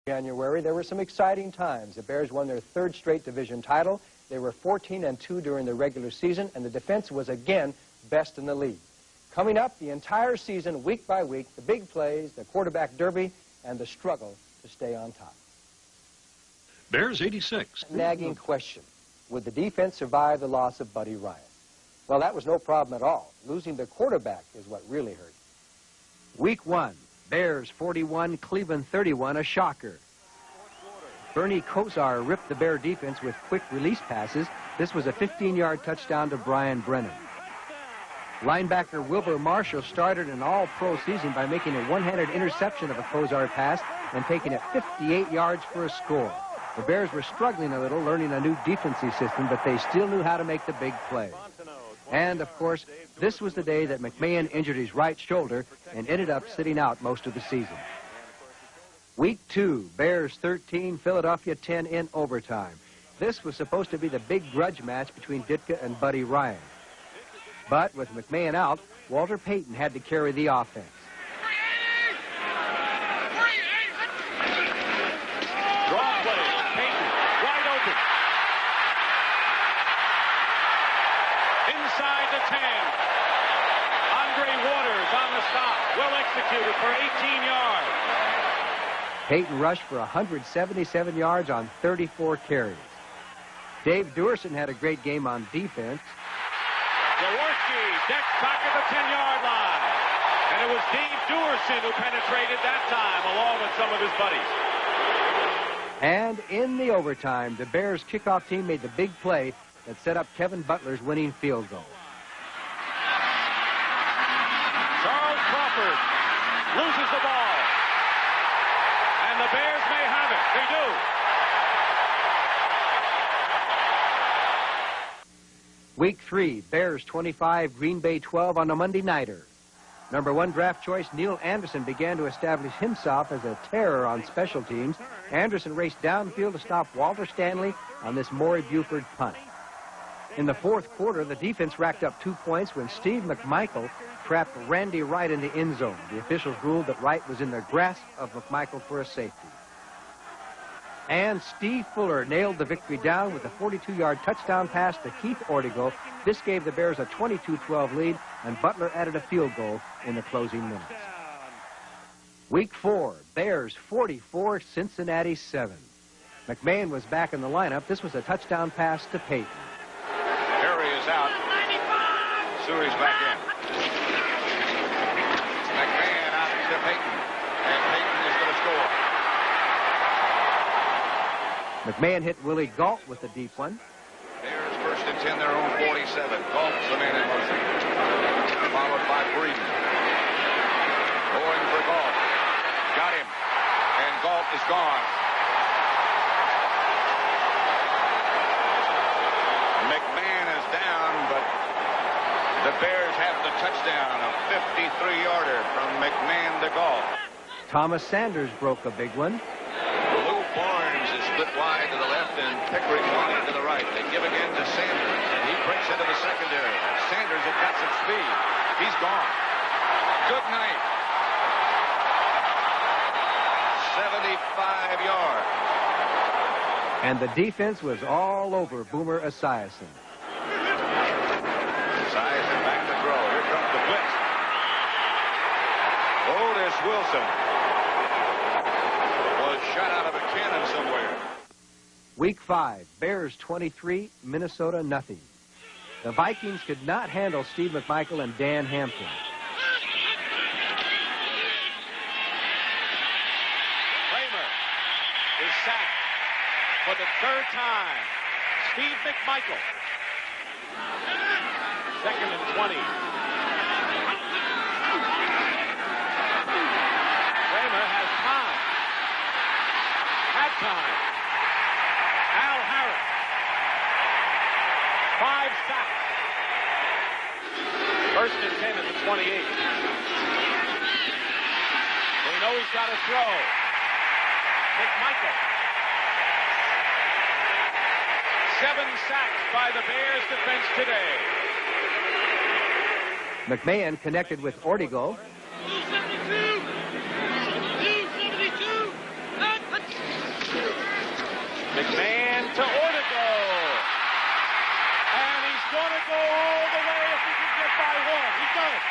January, there were some exciting times. The Bears won their third straight division title. They were 14-2 during the regular season, and the defense was again best in the league. Coming up, the entire season, week by week, the big plays, the quarterback derby, and the struggle to stay on top. Bears 86. Nagging question. Would the defense survive the loss of Buddy Ryan? Well, that was no problem at all. Losing the quarterback is what really hurt. Week 1, Bears 41, Cleveland 31, a shocker. Bernie Kosar ripped the Bear defense with quick release passes. This was a 15-yard touchdown to Brian Brennan. Linebacker Wilbur Marshall started an all-pro season by making a one-handed interception of a Kosar pass and taking it 58 yards for a score. The Bears were struggling a little, learning a new defensive system, but they still knew how to make the big play. And, of course, this was the day that McMahon injured his right shoulder and ended up sitting out most of the season. Week 2, Bears 13, Philadelphia 10 in overtime. This was supposed to be the big grudge match between Ditka and Buddy Ryan. But with McMahon out, Walter Payton had to carry the offense. Draw play, Payton, wide open. Inside the 10. Andre Waters on the stop, well executed for 18 yards. Payton rushed for 177 yards on 34 carries. Dave Duerson had a great game on defense. Jaworski decked back at the 10-yard line. And it was Dave Duerson who penetrated that time, along with some of his buddies. And in the overtime, the Bears kickoff team made the big play that set up Kevin Butler's winning field goal. Charles Crawford loses the ball. And the Bears may have it. They do. Week 3, Bears 25, Green Bay 12 on a Monday nighter. Number 1 draft choice Neil Anderson began to establish himself as a terror on special teams. Anderson raced downfield to stop Walter Stanley on this Maury Buford punt. In the fourth quarter, the defense racked up 2 points when Steve McMichael trapped Randy Wright in the end zone. The officials ruled that Wright was in the grasp of McMichael for a safety. And Steve Fuller nailed the victory down with a 42-yard touchdown pass to Keith Ortigo. This gave the Bears a 22-12 lead, and Butler added a field goal in the closing minutes. Week 4, Bears 44, Cincinnati 7. McMahon was back in the lineup. This was a touchdown pass to Payton. Harry is out. Suri's back in. McMahon out to Payton. And Payton is going to score. McMahon hit Willie Galt with a deep one. Bears first and 10, their own 47. Galt's the man in motion. Followed by Breeden. Going for Galt. Got him. And Galt is gone. McMahon is down, but the Bears have the touchdown, a 53-yarder from McMahon to Galt. Thomas Sanders broke a big one. Lou Barnes is split wide to the left and Pickering wide to the right. They give again to Sanders, and he breaks into the secondary. Sanders has got some speed. He's gone. Good night. 75 yards. And the defense was all over Boomer Esiason. Esiason back to throw. Here comes the blitz. Otis Wilson was shot out of a cannon somewhere. Week 5, Bears 23, Minnesota nothing. The Vikings could not handle Steve McMichael and Dan Hampton. Kramer is sacked for the third time. Steve McMichael. 2nd and 20. Kramer has time. Had time. Al Harris. 5 sacks. 1st and 10 at the 28. They know he's got to throw. McMichael. 7 sacks by the Bears defense today. McMahon connected with Ortigo. McMahon to Ortego. And he's going to go all the way if he can get by one. He does.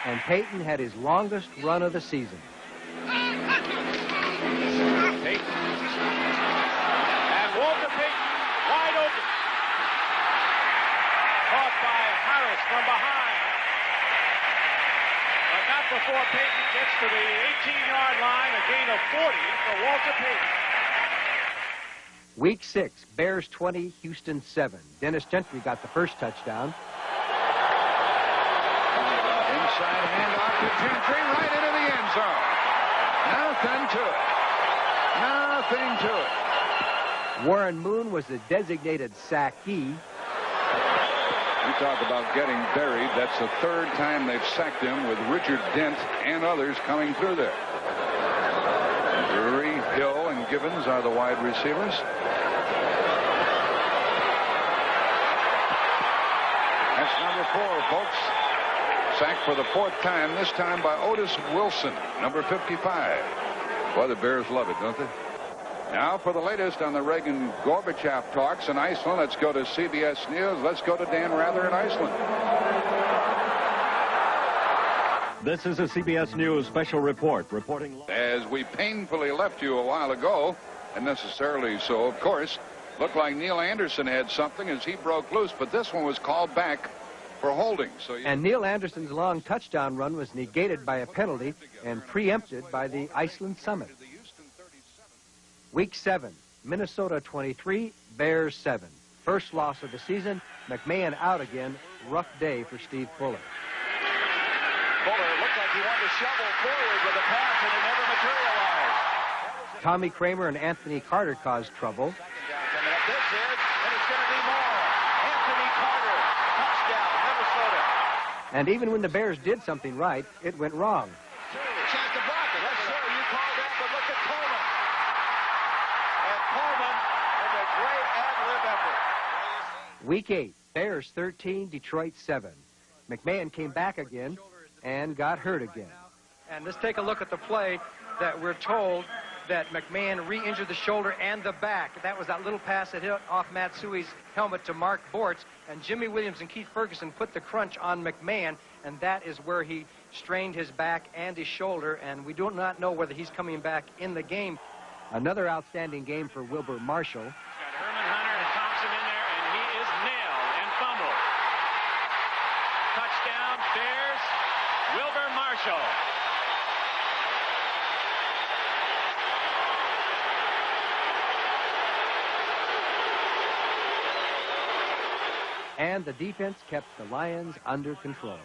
And Peyton had his longest run of the season. Peyton. And Walter Payton wide open. Caught by Harris from behind. But not before Payton gets to the 18-yard line. A gain of 40 for Walter Payton. Week 6, Bears 20, Houston 7. Dennis Gentry got the first touchdown. Inside handoff to Gentry right into the end zone. Nothing to it. Nothing to it. Warren Moon was the designated sackee. You talk about getting buried. That's the third time they've sacked him with Richard Dent and others coming through there. Drury, Hill, and Gibbons are the wide receivers. That's number 4, folks. Sacked for the 4th time, this time by Otis Wilson, number 55. Boy, the Bears love it, don't they? Now for the latest on the Reagan-Gorbachev talks in Iceland, let's go to CBS News. Let's go to Dan Rather in Iceland. This is a CBS News special report reporting. As we painfully left you a while ago, and necessarily so, of course, looked like Neil Anderson had something as he broke loose, but this one was called back for holding. And Neil Anderson's long touchdown run was negated by a penalty and preempted by the Iceland Summit. Week 7, Minnesota 23, Bears 7. First loss of the season. McMahon out again. Rough day for Steve Fuller. Fuller looked like he wanted to shovel forward with a pass, and it never materialized. Tommy Kramer and Anthony Carter caused trouble. This is, and it's going to be more. Anthony Carter, touchdown, Minnesota. And even when the Bears did something right, it went wrong. Chance to block it. Yes, sir, you called that, but look at Coleman. And Coleman with a great ad-lib effort. Week 8, Bears 13, Detroit 7. McMahon came back again and got hurt again. And let's take a look at the play that we're told that McMahon re-injured the shoulder and the back. That was that little pass that hit off Matsui's helmet to Mark Bortz, and Jimmy Williams and Keith Ferguson put the crunch on McMahon, and that is where he strained his back and his shoulder, and we do not know whether he's coming back in the game. Another outstanding game for Wilbur Marshall. Got Herman Hunter and Thompson in there, and he is nailed and fumbled. Touchdown, Bears, Wilbur Marshall. And the defense kept the Lions under control.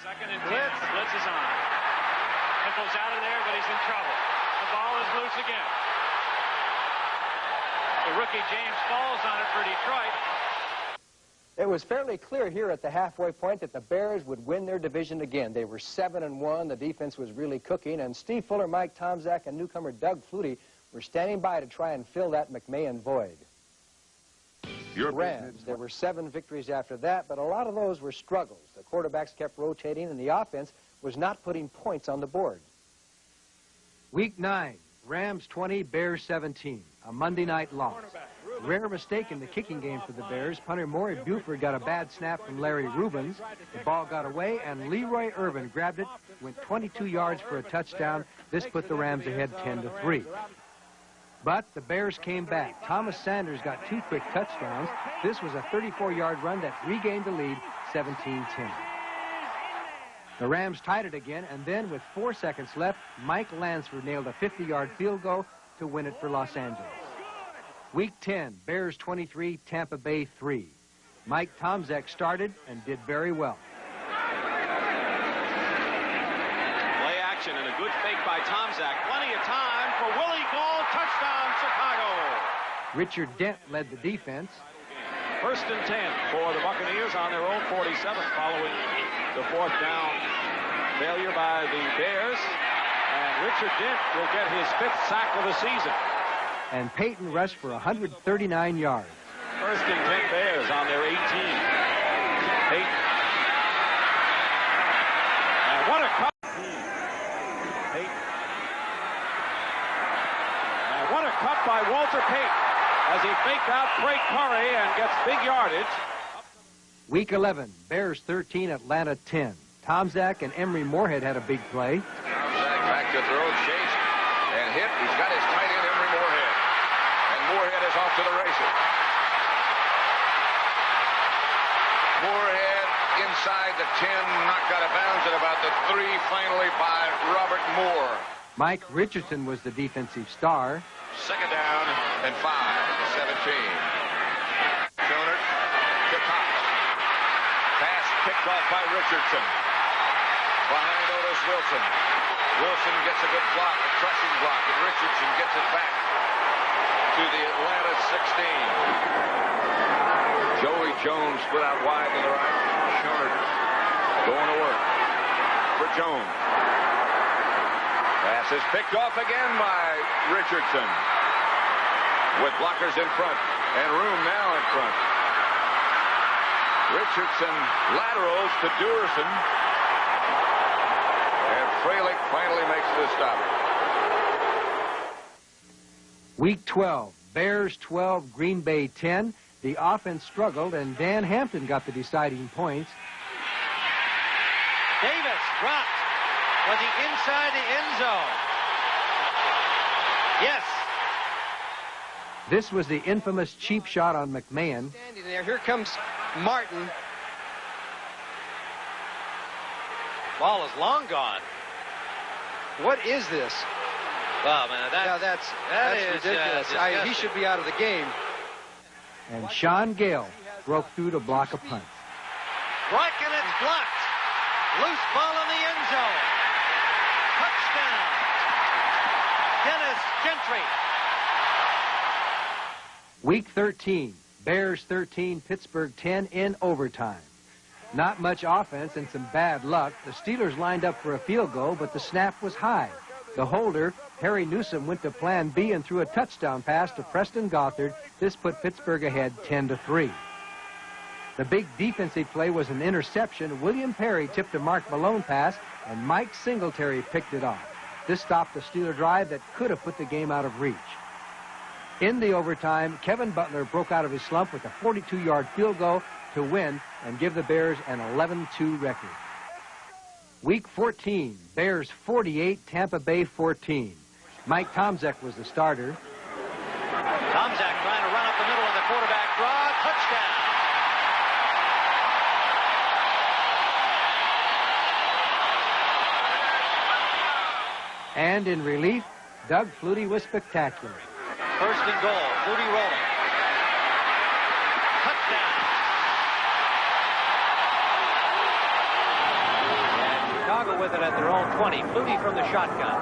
Second and 10. Blitz is on. Nichols out of there, but he's in trouble. The ball is loose again. The rookie James falls on it for Detroit. It was fairly clear here at the halfway point that the Bears would win their division again. They were 7-1. The defense was really cooking, and Steve Fuller, Mike Tomczak, and newcomer Doug Flutie were standing by to try and fill that McMahon void. Rams, there were 7 victories after that, but a lot of those were struggles. The quarterbacks kept rotating, and the offense was not putting points on the board. Week 9, Rams 20, Bears 17. A Monday night loss. Rare mistake in the kicking game for the Bears. Punter Maury Buford got a bad snap from Larry Rubens. The ball got away, and Leroy Irvin grabbed it, went 22 yards for a touchdown. This put the Rams ahead 10-3. But the Bears came back. Thomas Sanders got 2 quick touchdowns. This was a 34-yard run that regained the lead, 17-10. The Rams tied it again, and then with 4 seconds left, Mike Lansford nailed a 50-yard field goal to win it for Los Angeles. Week 10, Bears 23, Tampa Bay 3. Mike Tomczak started and did very well. Play action and a good fake by Tomczak. Plenty of time for Willie Gaul. Touchdown, Chicago. Richard Dent led the defense. First and 10 for the Buccaneers on their own 47 following the 4th down failure by the Bears. And Richard Dent will get his 5th sack of the season. And Peyton rushed for 139 yards. First and 10 Bears on their 18. Peyton. And what a cut. by Walter Payton as he faked out Craig Curry and gets big yardage. Week 11, Bears 13, Atlanta 10. Tomczak and Emery Moorhead had a big play. Tomczak back to throw, chased and hit. He's got his tight end, Emery Moorhead. And Moorhead is off to the races. Moorhead inside the 10, knocked out of bounds at about the 3, finally by Robert Moore. Mike Richardson was the defensive star. Second down and 5, 17. Schoenert to Cox. Pass picked off by Richardson. Behind Otis Wilson. Wilson gets a good block, a crushing block, and Richardson gets it back to the Atlanta 16. Joey Jones split out wide to the right. Schoenert going to work for Jones. Pass is picked off again by Richardson. With blockers in front and room now in front. Richardson laterals to Duerson. And Freilich finally makes the stop. Week 12, Bears 12, Green Bay 10. The offense struggled, and Dan Hampton got the deciding points. Davis dropped. Was he inside the end zone? Yes. This was the infamous cheap shot on McMahon. Standing there. Here comes Martin. Ball is long gone. What is this? Well, man, That's is, ridiculous. He should be out of the game. And Sean Gale broke through to block a punt. Right, and it's blocked. Loose ball in the end zone. Touchdown. Dennis Gentry. Week 13, Bears 13, Pittsburgh 10 in overtime. Not much offense and some bad luck. The Steelers lined up for a field goal, but the snap was high. The holder, Harry Newsom, went to plan B and threw a touchdown pass to Preston Gothard. This put Pittsburgh ahead 10-3. The big defensive play was an interception. William Perry tipped a Mark Malone pass, and Mike Singletary picked it off. This stopped the Steeler drive that could have put the game out of reach. In the overtime, Kevin Butler broke out of his slump with a 42-yard field goal to win and give the Bears an 11-2 record. Week 14, Bears 48, Tampa Bay 14. Mike Tomczak was the starter. Tomczak trying to run up the middle of the quarterback draw. Touchdown. And in relief, Doug Flutie was spectacular. First and goal. Flutie rolling. Touchdown. And Chicago with it at their own 20. Flutie from the shotgun.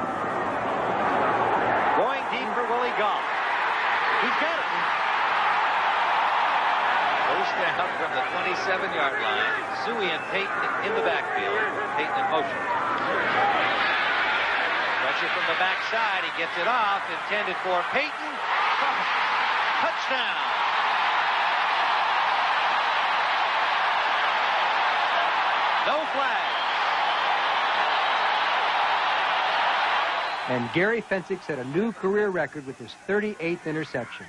Going deep for Willie Goff. He's got it. First down from the 27-yard line. Suey and Payton in the backfield. Payton in motion. Pressure from the backside. He gets it off. Intended for Payton. Touchdown. No flag. And Gary Fensick set a new career record with his 38th interception.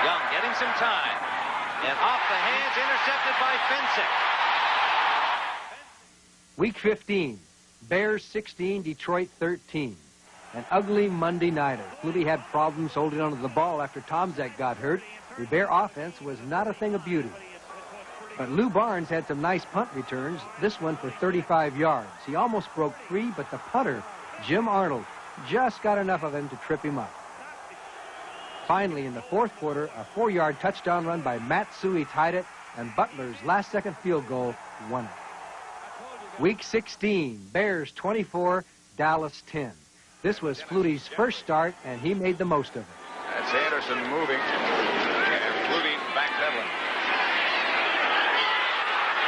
Young getting some time. And off the hands, intercepted by Fensick. Week 15, Bears 16, Detroit 13. An ugly Monday nighter. Flutie had problems holding onto the ball after Tomczak got hurt. The Bear offense was not a thing of beauty. But Lou Barnes had some nice punt returns, this one for 35 yards. He almost broke free, but the punter, Jim Arnold, just got enough of him to trip him up. Finally, in the fourth quarter, a 4-yard touchdown run by Matt Suey tied it, and Butler's last-second field goal won it. Week 16, Bears 24, Dallas 10. This was Flutie's first start, and he made the most of it. That's Anderson moving, and Flutie backpedaling.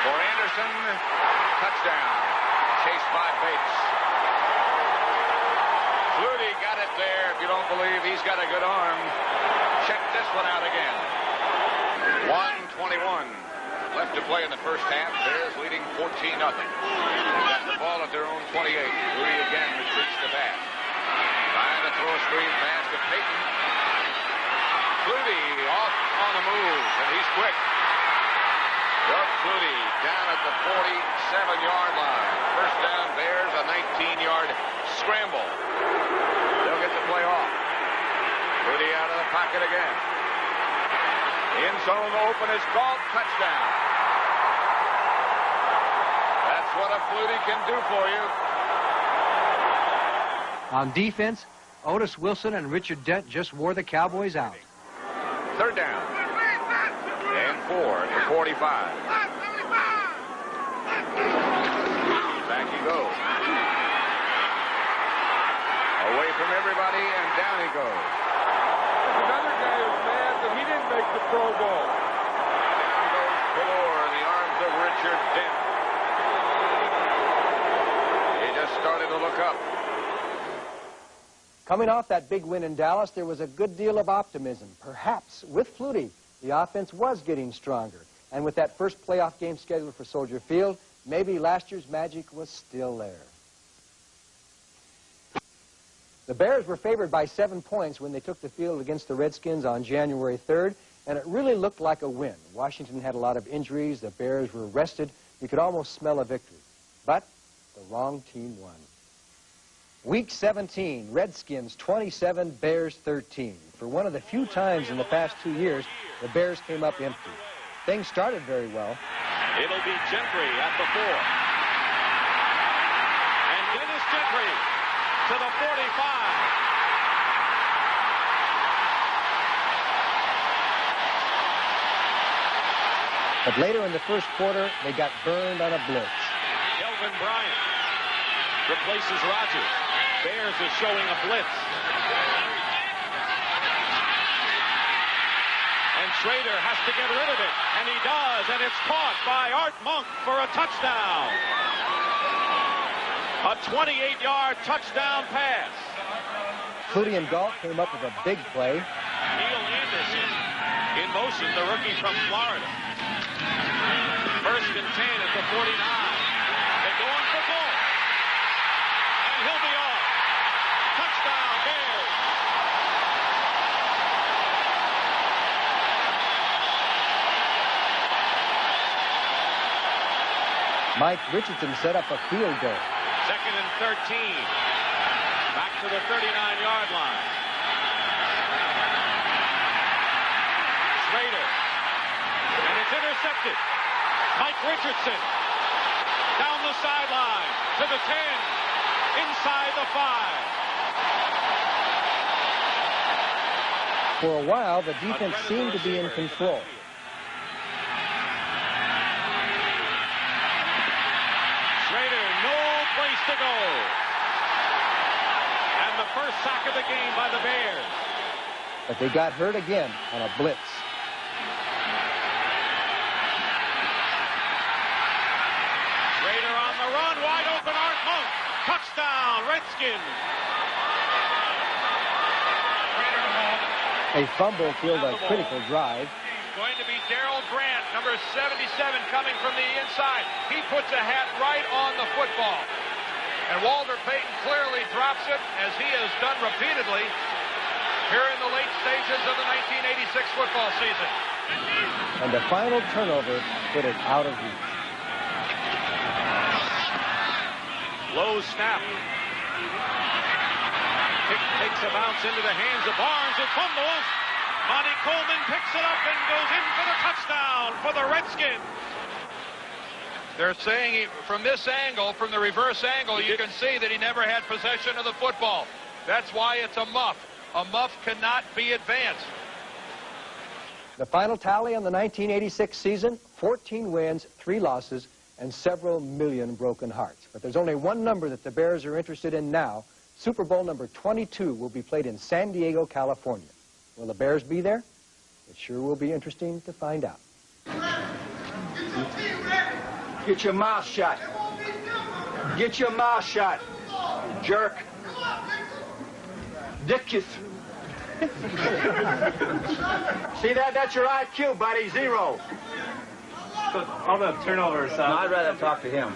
For Anderson, touchdown, chased by Bates. Flutie got it there. If you don't believe he's got a good arm, check this one out again. 1:21 left to play in the first half. Bears leading 14-0. Got the ball at their own 28. Flutie again retreats the pass. Trying to throw a screen pass to Payton. Flutie off on the move, and he's quick. Doug Flutie down at the 47-yard line. First down, Bears, a 19-yard scramble. They'll get the play off. Flutie out of the pocket again. End zone open is called. Touchdown. That's what a Flutie can do for you. On defense, Otis Wilson and Richard Dent just wore the Cowboys out. Third down. And 4 at the 45. Back he goes. Away from everybody, and down he goes. There's another guy who's mad that he didn't make the Pro Bowl. Down goes Pelor in the arms of Richard Dent. He just started to look up. Coming off that big win in Dallas, there was a good deal of optimism. Perhaps with Flutie, the offense was getting stronger. And with that first playoff game scheduled for Soldier Field, maybe last year's magic was still there. The Bears were favored by 7 points when they took the field against the Redskins on January 3rd, and it really looked like a win. Washington had a lot of injuries. The Bears were rested. You could almost smell a victory. But the wrong team won. Week 17, Redskins 27, Bears 13. For one of the few times in the past 2 years, the Bears came up empty. Things started very well. It'll be Gentry at the 4. And Dennis Gentry to the 45. But later in the first quarter, they got burned on a blitz. Kelvin Bryant replaces Rodgers. Bears is showing a blitz. And Schrader has to get rid of it, and he does, and it's caught by Art Monk for a touchdown. A 28-yard touchdown pass. Flutie and Galt came up with a big play. Neil Anderson in motion, the rookie from Florida. First and 10 at the 49. They go in for Galt. And he'll be off. Touchdown, Bears. Mike Richardson set up a field goal. Second and 13. Back to the 39-yard line. Schrader. And it's intercepted. Mike Richardson. Down the sideline. To the 10. Inside the 5. For a while, the defense seemed to be in control. Schrader, no place to go. And the first sack of the game by the Bears. But they got hurt again on a blitz. Schrader on the run, wide open, Art Monk. Touchdown, Redskins. A fumble killed a critical drive. Going to be Darrell Grant, number 77, coming from the inside. He puts a hat right on the football. And Walter Payton clearly drops it, as he has done repeatedly here in the late stages of the 1986 football season. And the final turnover put it out of reach. Low snap. Kick takes a bounce into the hands of Barnes, who fumbles. Monty Coleman picks it up and goes in for the touchdown for the Redskins. They're saying from this angle, from the reverse angle, you can see that he never had possession of the football. That's why it's a muff. A muff cannot be advanced. The final tally on the 1986 season, 14 wins, 3 losses, and several million broken hearts. But there's only one number that the Bears are interested in now. Super Bowl number 22 will be played in San Diego, California. Will the Bears be there? It sure will be interesting to find out. Get your mouth shut. Get your mouth shut, jerk. Dick you. See that? That's your IQ, buddy. 0. All the turnovers. No, I'd rather talk to him.